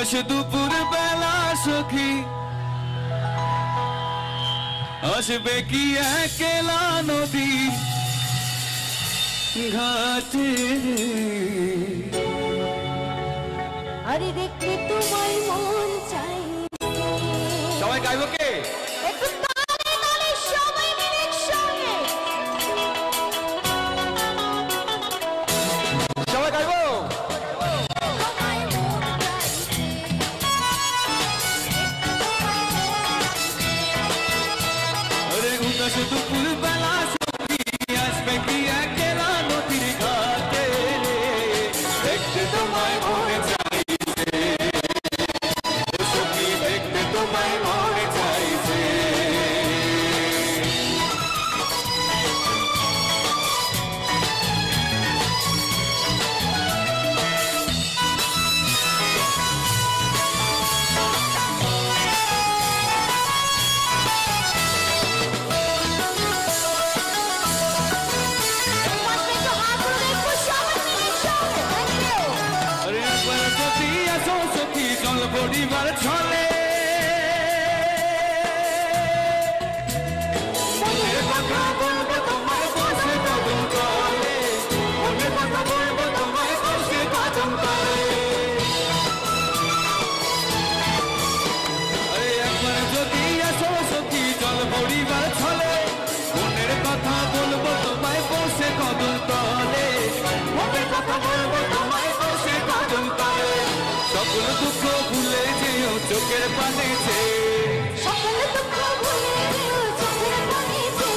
উদাস দুপুর বেলা সখী আসবে কি একলা নদী ঘাটে আরে দেখতে তোমায় মন চাই সবাই গাইব কে একটু তালে তালে সবাই মিলে একসঙ্গে সবাই গাইব আরে উদাস দুপুর বেলা সখী আসবে কি একলা নদীর ঘাটে দেখতে তোমায় মনে চাইছে সখী দেখতে তোমায় মনে চাইছে পরিবার ছলে মনের কথা বলবো তোমায় বসে কদম তলে মনের কথা বলবো তোমায় বসে কদম তলে আরে একবার যদি আসো সখী চল পরিবার ছলে মনের কথা বলবো তোমায় বসে কদম তলে মনের কথা বলবো তোমায় বসে কদম তলে সকল দুঃখ ভুলে যেও চোখের পানিতে সকল দুঃখ ভুলে যেও চোখের পানিতে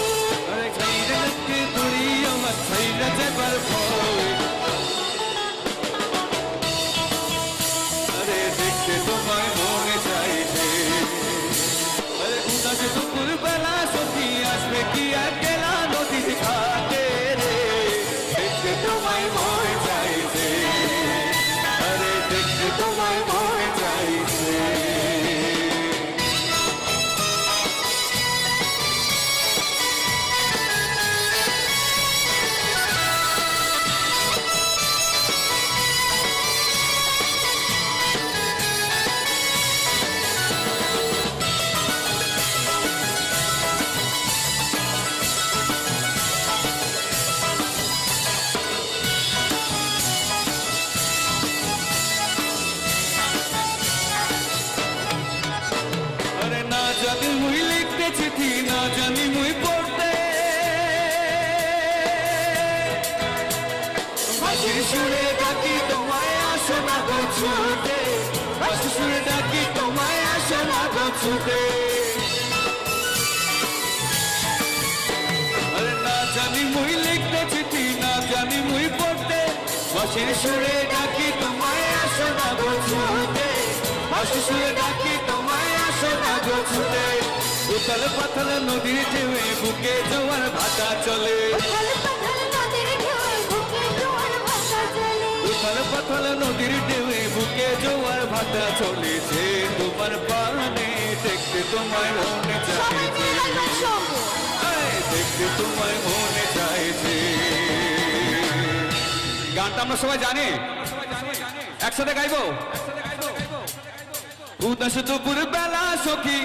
আরে ছাইরা লক্ষ্যে ধরি আমার ছাইরা যাবার ভয় আরে দেখতে তোমায় মনে চাইছে আরে উদাস দুপুর বেলা সখী আসবে কি একলা নদীর ঘাটে রে দেখতে তোমায় মনে চাইছে আরে দেখতে তোমায় মনে চাইছে अरे ना जानी मुई लिखते चिट्ठी ना जानी मुई पढ़ते बांसुरी सुरे डाकी तुम्हारे आशा ना गो छूटे बांसुरी सुरे डाकी तुम्हारे आशा ना गो छूटे अरे ना जानी मुई लिखते चिट्ठी ना जानी मुई पढ़ते बांसुरी सुरे डाकी तुम्हारे आशा ना गो छूटे बांसुरी सुरे डाकी तुम्हारे ছুটে উতল পাথর নদীর ঢেউয়ে বুকে জোয়ার ভাটা চলে উতল পাথর নদীর ঢেউয়ে বুকে জোয়ার ভাটা চলে উতল পাথর নদীর ঢেউয়ে বুকে জোয়ার ভাটা চলেছে তোমার পানে দেখতে তোমায় মনে চাইছে দেখতে তোমায় মনে চাইছে গানটা আমরা সবাই জানি একসাথে গাইবো উদাস দুপুর বেলা সখী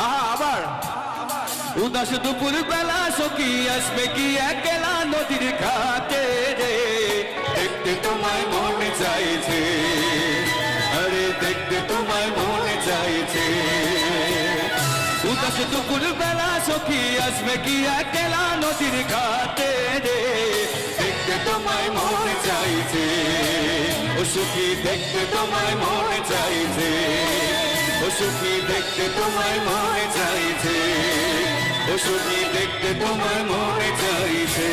আহা আবার উদাস দুপুর বেলা সখী আসবে কি একলা নদীর ঘাটে রে দেখতে তোমায় মনে চাইছে আরে দেখতে তোমায় মনে চাইছে উদাস দুপুর বেলা সখী আসবে কি একলা নদীর ঘাটে রে দেখতে তোমায় মনে চাইছে ও সুখী দেখতে তোমায় মনে চাইছে ও সুখী দেখতে তোমায় মনে চাইছে ও সুখী দেখতে তোমায় মনে চাইছে